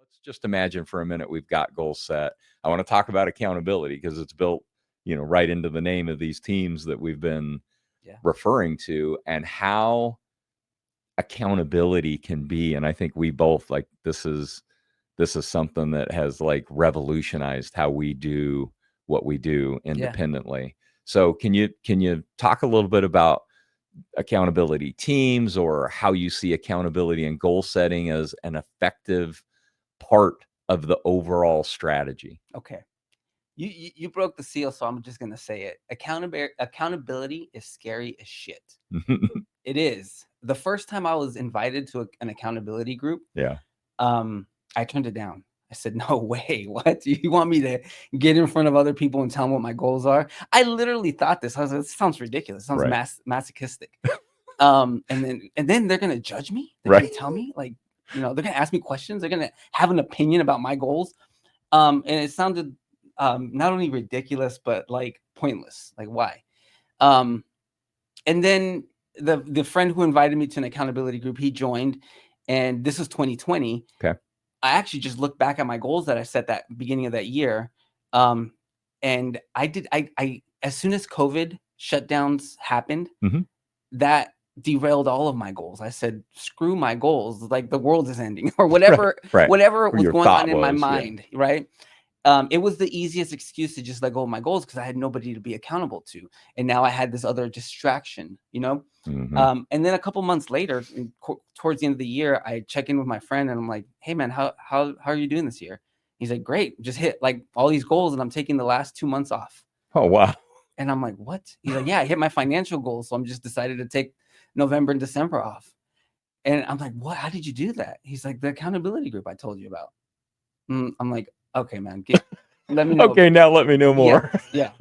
let's just imagine for a minute we've got goals set. I want to talk about accountability because it's built, right into the name of these teams that we've been Yeah. referring to, and how accountability can be. And I think we both like this is something that has like revolutionized how we do what we do Yeah. independently. So can you talk a little bit about accountability teams, or how you see accountability and goal setting as an effective part of the overall strategy? Okay. You broke the seal, so I'm just gonna say it. Accountability is scary as shit. It is. The first time I was invited to an accountability group, Yeah. I turned it down. I said, "No way! What? You want me to get in front of other people and tell them what my goals are?" I literally thought this. I was like, "This sounds ridiculous. It sounds Right. masochistic." And then they're gonna judge me. They're Right. gonna tell me, like, they're gonna ask me questions. They're gonna have an opinion about my goals. And it sounded not only ridiculous but like pointless. Like, why? Um, and then the friend who invited me to an accountability group, he joined, and this was 2020. Okay. I actually just looked back at my goals that I set that beginning of that year. And I as soon as COVID shutdowns happened, Mm-hmm. that derailed all of my goals. I said, screw my goals, like the world is ending or Right. whatever, Right. whatever Or was your going thought on in my was, yeah. mind, right? It was the easiest excuse to just let go of my goals because I had nobody to be accountable to. And now I had this other distraction, Mm-hmm. And then a couple months later, towards the end of the year, I check in with my friend and I'm like, "Hey man, how are you doing this year?" He's like, "Great, just hit like all these goals and I'm taking the last 2 months off." Oh, wow. And I'm like, "What?" He's like, "Yeah, I hit my financial goals, so I'm just decided to take November and December off." And I'm like, "What? How did you do that?" He's like, "The accountability group I told you about." I'm like, "Okay, man, let me know." Okay, now let me know Yeah, more. yeah.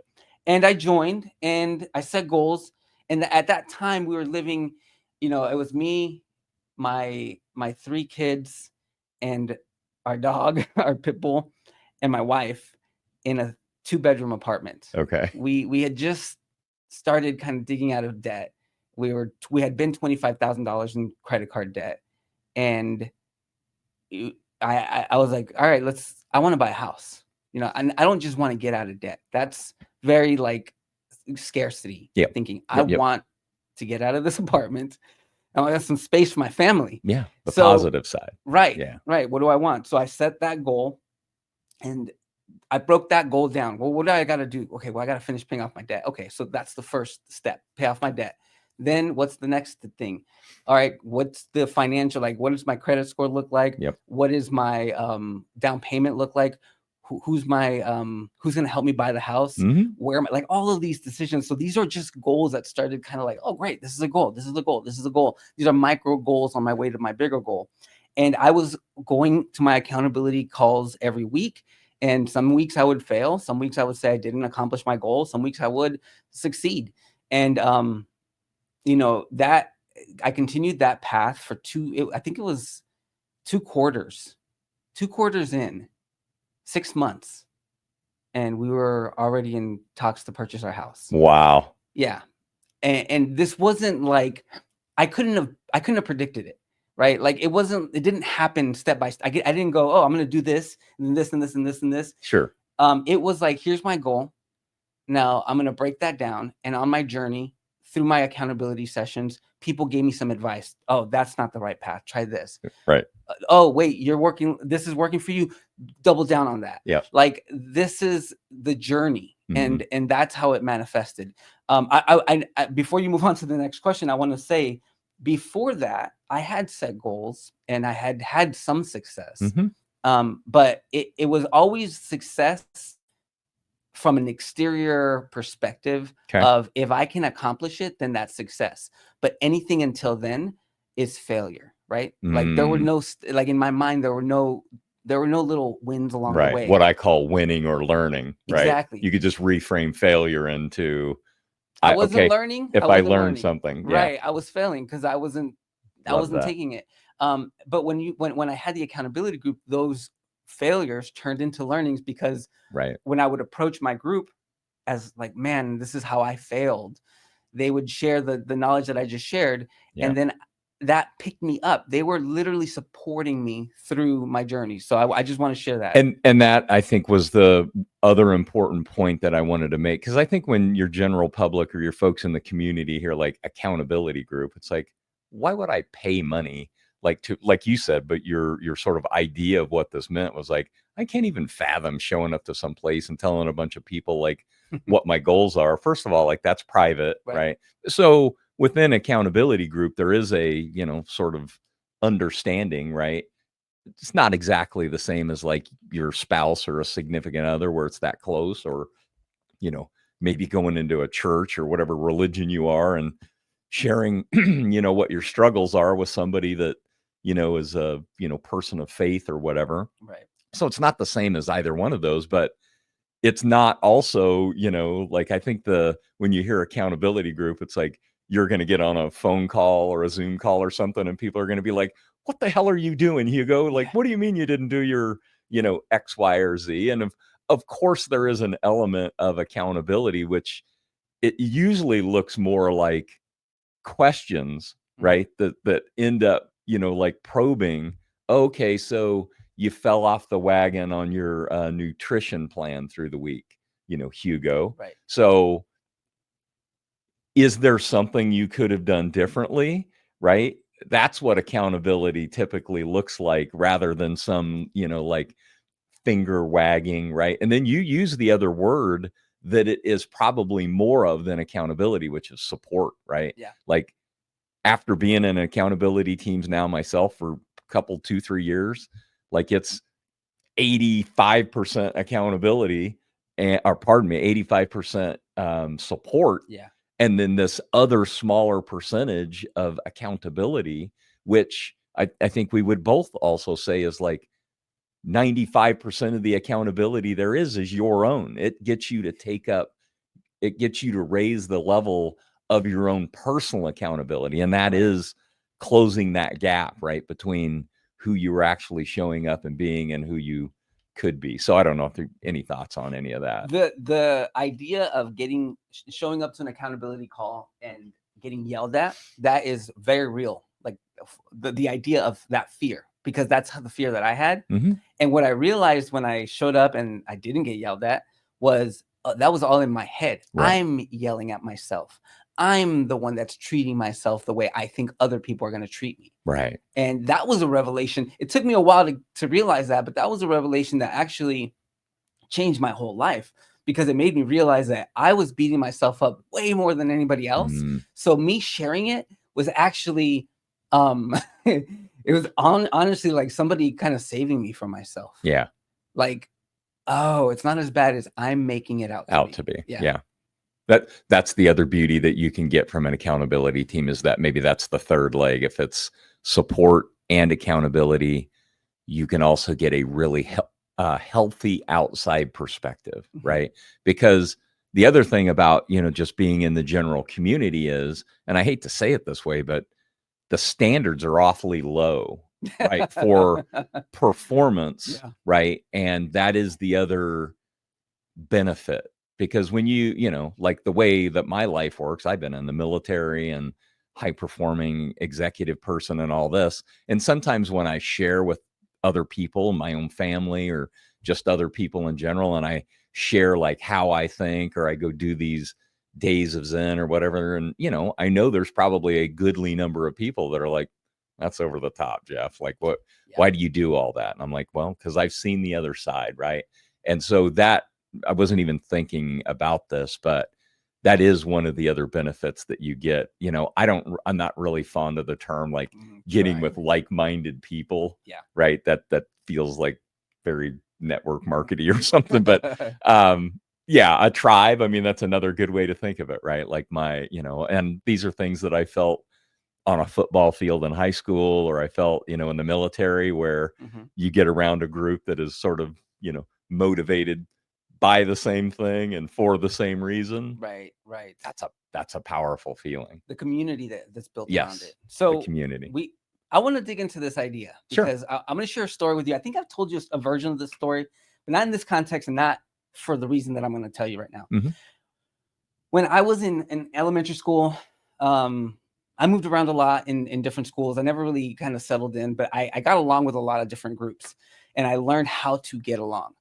And I joined and I set goals. And at that time we were living, it was me, my three kids, and our dog, our pit bull, and my wife in a 2-bedroom apartment. Okay. We had just started kind of digging out of debt. We had been $25,000 in credit card debt. And I was like, all right, I want to buy a house. And I don't just want to get out of debt. That's very like scarcity Yep. thinking. I Yep. Yep. want to get out of this apartment. I want some space for my family. Yeah. The So, positive side. right, Yeah. right. What do I want? So I set that goal and I broke that goal down. Well, what do I got to do? Okay, well, I got to finish paying off my debt. Okay, so that's the first step, pay off my debt. Then what's the next thing? All right, what's the financial, like, what does my credit score look like? Yep. What is my down payment look like? Who's going to help me buy the house? Mm-hmm. Where am I? Like all of these decisions. So these are just goals that started kind of like, oh, great, this is a goal. This is a goal. This is a goal. These are micro goals on my way to my bigger goal. And I was going to my accountability calls every week. And some weeks I would fail. Some weeks I would say I didn't accomplish my goal. Some weeks I would succeed. And, that I continued that path for I think it was 2 quarters in 6 months. And we were already in talks to purchase our house. Wow. Yeah. And this wasn't like, I couldn't have predicted it. Right. Like it didn't happen step by step. I didn't go, oh, I'm going to do this and this and this and this and this. Sure. It was like, here's my goal. Now I'm going to break that down. And on my journey through my accountability sessions, people gave me some advice. Oh, that's not the right path. Try this. Right. Oh, wait, this is working for you. Double down on that. Yeah. Like this is the journey. Mm-hmm. And that's how it manifested. I before you move on to the next question, I want to say before that, I had set goals and I had some success. Mm-hmm. But it was always success from an exterior perspective. Okay. Of if I can accomplish it, then that's success. But anything until then is failure, right? Like there were no, like in my mind, there were no little wins along the way. What I call winning or learning, right? Exactly. You could just reframe failure into, I wasn't learning. If I learned something, right? I was failing because I wasn't that. taking it. But when I had the accountability group, those failures turned into learnings because Right. when I would approach my group as like, man, this is how I failed, they would share the knowledge that I just shared. Yeah. And then that picked me up. They were literally supporting me through my journey. So I just want to share that. And that I think was the other important point that I wanted to make, because I think when your general public or your folks in the community hear like accountability group, it's like, why would I pay money like to, like you said, but your sort of idea of what this meant was like, I can't even fathom showing up to some place and telling a bunch of people like what my goals are. First of all, like that's private, Right. right? So within accountability group, there is a, sort of understanding, right? It's not exactly the same as like your spouse or a significant other where it's that close, or maybe going into a church or whatever religion you are and sharing what your struggles are with somebody that is a person of faith or whatever. Right. So it's not the same as either one of those, but it's not also, like I think when you hear accountability group, it's like you're going to get on a phone call or a Zoom call or something, and people are going to be like, what the hell are you doing, Hugo? Like, Yeah. what do you mean you didn't do your, X, Y, or Z? And of course, there is an element of accountability, which it usually looks more like questions, right? That end up, like probing, okay, so you fell off the wagon on your nutrition plan through the week, Hugo. Right. So is there something you could have done differently, right? That's what accountability typically looks like, rather than some, like finger wagging, right? And then you use the other word that it is probably more of than accountability, which is support, right? Yeah. Like, after being in accountability teams now myself for a couple, 2-3 years, like it's 85% accountability, or pardon me, 85% support. Yeah. And then this other smaller percentage of accountability, which I think we would both also say is like 95% of the accountability there is your own. It gets you to raise the level of your own personal accountability. And that Right. is closing that gap, right, between who you were actually showing up and being and who you could be. So I don't know if there are any thoughts on any of that. The idea of showing up to an accountability call and getting yelled at, that is very real. Like the idea of that fear, because that's the fear that I had. Mm-hmm. And what I realized when I showed up and I didn't get yelled at was that was all in my head. Right. I'm yelling at myself. I'm the one that's treating myself the way I think other people are going to treat me. Right. And that was a revelation. It took me a while to realize that, but that was a revelation that actually changed my whole life, because it made me realize that I was beating myself up way more than anybody else. Mm. So me sharing it was actually it was honestly like somebody kind of saving me from myself. Yeah. Like, oh, it's not as bad as I'm making it out to be. Yeah. Yeah. That's the other beauty that you can get from an accountability team, is that maybe that's the third leg. If it's support and accountability, you can also get a really healthy outside perspective, right? Because the other thing about, just being in the general community is, and I hate to say it this way, but the standards are awfully low, right, for performance, Yeah. right? And that is the other benefit, because when like the way that my life works, I've been in the military and high performing executive person and all this. And sometimes when I share with other people, my own family, or just other people in general, and I share like how I think, or I go do these days of Zen or whatever, and I know there's probably a goodly number of people that are like, that's over the top, Jeff. Like, what? Yeah. Why do you do all that? And I'm like, well, because I've seen the other side, right? And so that, I wasn't even thinking about this, but that is one of the other benefits that you get. I'm not really fond of the term like getting with like-minded people. Yeah. Right. That feels like very network markety or something. But yeah, a tribe. I mean, that's another good way to think of it, right? Like and these are things that I felt on a football field in high school, or I felt, in the military, where you get around a group that is sort of, motivated by the same thing and for the same reason. Right. That's a powerful feeling. The community that's built around Yes, it. So the community. I want to dig into this idea, Sure. because I'm going to share a story with you. I think I've told you a version of this story, but not in this context, and not for the reason that I'm going to tell you right now. Mhm. When I was in elementary school, I moved around a lot in different schools. I never really kind of settled in, but I got along with a lot of different groups, and I learned how to get along.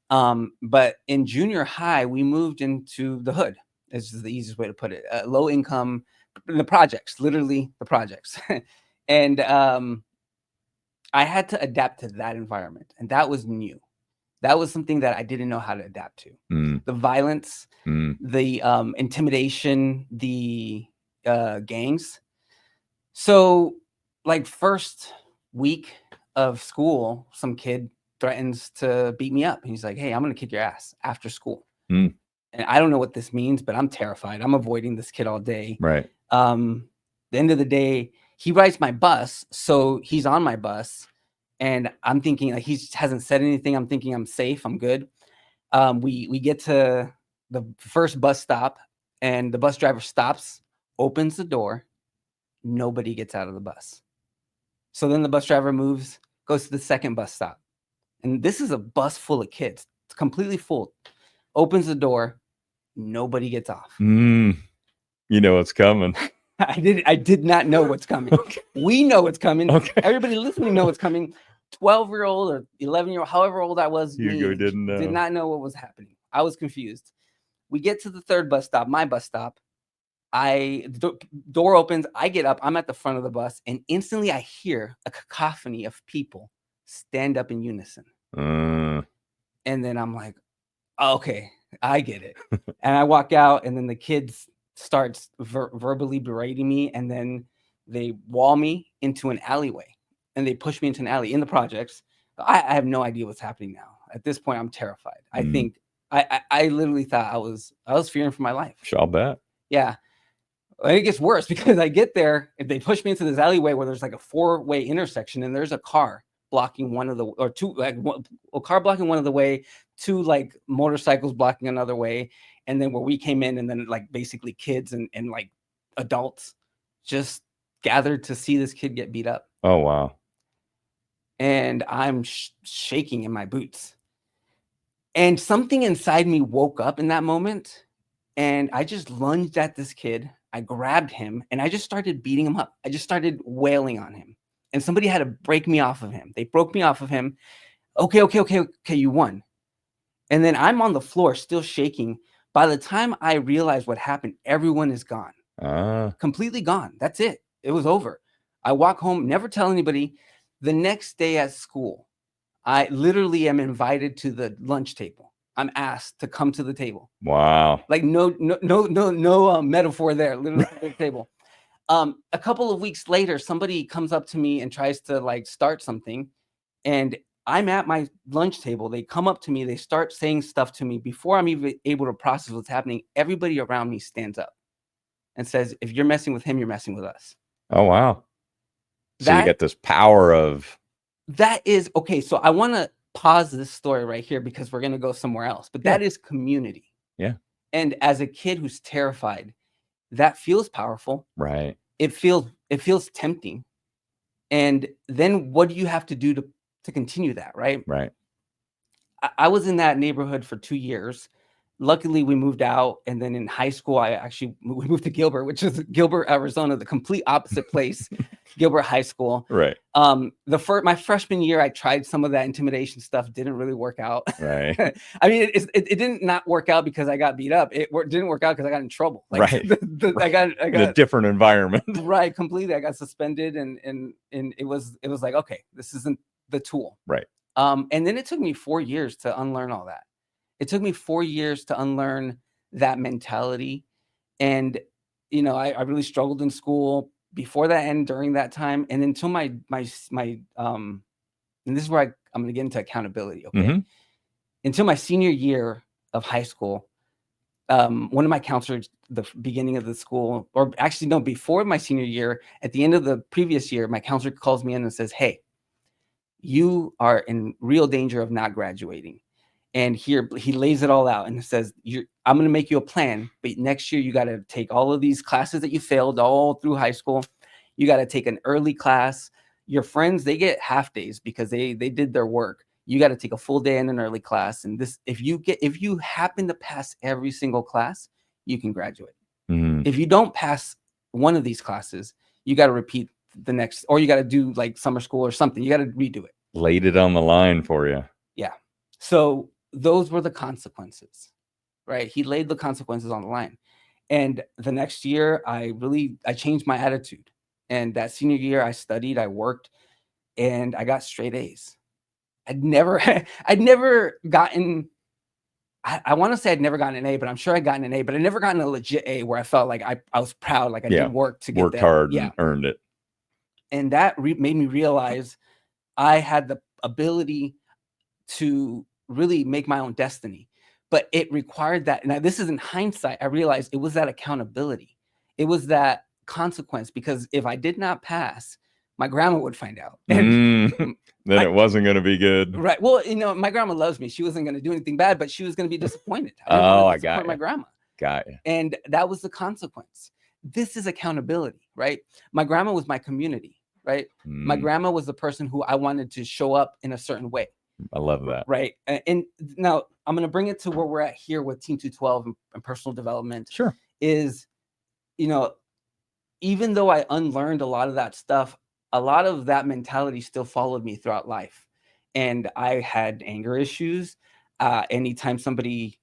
But in junior high, we moved into the hood. Is the easiest way to put it. Low income, the projects, literally the projects, and I had to adapt to that environment, and that was new. That was something that I didn't know how to adapt to. Mm, The violence, mm, the intimidation, the gangs. So, like, first week of school, some kid threatens to beat me up. He's like, "Hey, I'm gonna kick your ass after school." mm, And I don't know what this means, but I'm terrified. I'm avoiding this kid all day. right. The end of the day, he rides my bus, so he's on my bus, and I'm thinking like he hasn't said anything. I'm thinking I'm safe. I'm good. We get to the first bus stop, and the bus driver stops, opens the door. Nobody gets out of the bus. So then the bus driver moves, goes to the second bus stop. And this is a bus full of kids. It's completely full. Opens the door, nobody gets off. Mm, you know what's coming. I did not know what's coming. Okay. We know what's coming. Okay. Everybody listening know what's coming. 12-year-old or 11-year-old, however old I was, Hugo me didn't know. did not know what was happening. I was confused. We get to the third bus stop, my bus stop. The door opens, I get up, I'm at the front of the bus, and instantly I hear a cacophony of people stand up in unison. Uh, And then I'm like, okay, I get it. And I walk out, and then the kids starts verbally berating me, and then they wall me into an alleyway, and they push me into an alley in the projects. I have no idea what's happening now. At this point, I'm terrified. I Mm. think I literally thought I was fearing for my life. I'll bet. Yeah. And it gets worse because I get there and they push me into this alleyway where there's like a 4-way intersection, and there's a car blocking one of the, or two, like a car blocking one of the way, two like motorcycles blocking another way. And then where we came in, and then like basically kids and like adults just gathered to see this kid get beat up. Oh, wow. And I'm shaking in my boots. And something inside me woke up in that moment, and I just lunged at this kid. I grabbed him, and I just started beating him up. I just started wailing on him, and somebody had to break me off of him. They broke me off of him. Okay, you won. And then I'm on the floor still shaking. By the time I realize what happened, everyone is gone. Completely gone. That's it. It was over. I walk home, never tell anybody. The next day at school, I literally am invited to the lunch table. I'm asked to come to the table. Wow. Like no metaphor there. Literally the table. A couple of weeks later, somebody comes up to me and tries to like start something, and I'm at my lunch table. They come up to me. They start saying stuff to me before I'm even able to process what's happening. Everybody around me stands up and says, "If you're messing with him, you're messing with us." Oh, wow. So you get this power of. That is okay. So I want to pause this story right here because we're going to go somewhere else. But that is community. Yeah. And as a kid who's terrified, that feels powerful. Right. It feels tempting. And then what do you have to do to continue that, right? Right. I was in that neighborhood for 2 years. Luckily, we moved out, and then in high school, we moved to Gilbert, which is Gilbert, Arizona, the complete opposite place, Gilbert High School. Right. My freshman year, I tried some of that intimidation stuff, didn't really work out. Right. I mean, it didn't not work out because I got beat up. It didn't work out because I got in trouble. Like, right. I got in a different environment. Right, completely. I got suspended, and it was like, okay, this isn't the tool. Right. And then it took me 4 years to unlearn all that. It took me 4 years to unlearn that mentality. And, I really struggled in school before that and during that time. And until and this is where I'm going to get into accountability. Okay. Mm-hmm. Until my senior year of high school, one of my counselors, the beginning of the school, or actually, no, before my senior year, at the end of the previous year, my counselor calls me in and says, "Hey, you are in real danger of not graduating." And here he lays it all out and says, "I'm going to make you a plan, but next year you got to take all of these classes that you failed all through high school. You got to take an early class. Your friends, they get half days because they did their work. You got to take a full day in an early class. And this, if you happen to pass every single class, you can graduate. Mm-hmm. If you don't pass one of these classes, you got to repeat the next, or you got to do like summer school or something. You got to redo it. Laid it on the line for you. Yeah. So those were the consequences, right? He laid the consequences on the line. And the next year, I changed my attitude. And that senior year, I studied, I worked, and I got straight A's. I'd never gotten, I want to say I'd never gotten an A, but I'm sure I'd gotten an A, but I'd never gotten a legit A where I felt like I was proud, like I did work to get worked that. hard and earned it. And that made me realize I had the ability to really make my own destiny. But it required that. Now, this is in hindsight. I realized it was that accountability. It was that consequence, because if I did not pass, my grandma would find out. And then it wasn't going to be good. Right. Well, my grandma loves me. She wasn't going to do anything bad, but she was going to be disappointed. I didn't want to disappoint my grandma. Got you. And that was the consequence. This is accountability, right? My grandma was my community, right? My grandma was the person who I wanted to show up in a certain way. I love that. Right. And now I'm going to bring it to where we're at here with Team 212 and personal development. Sure. Is, even though I unlearned a lot of that stuff, a lot of that mentality still followed me throughout life. And I had anger issues. Anytime somebody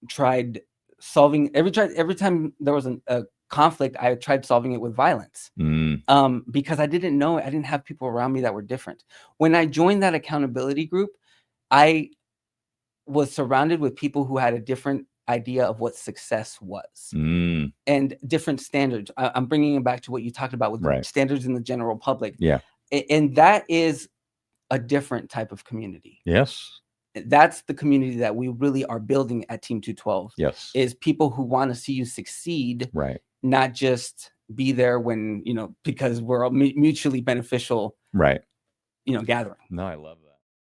tried solving, every time there was a conflict, I tried solving it with violence. Because I didn't know, I didn't have people around me that were different. When I joined that accountability group, I was surrounded with people who had a different idea of what success was and different standards. I'm bringing it back to what you talked about with the standards in the general public. Yeah. And that is a different type of community. Yes. That's the community that we really are building at Team 212. Yes. Is people who want to see you succeed. Right. Not just be there when, because we're all mutually beneficial. Right. Gathering. No, I love that.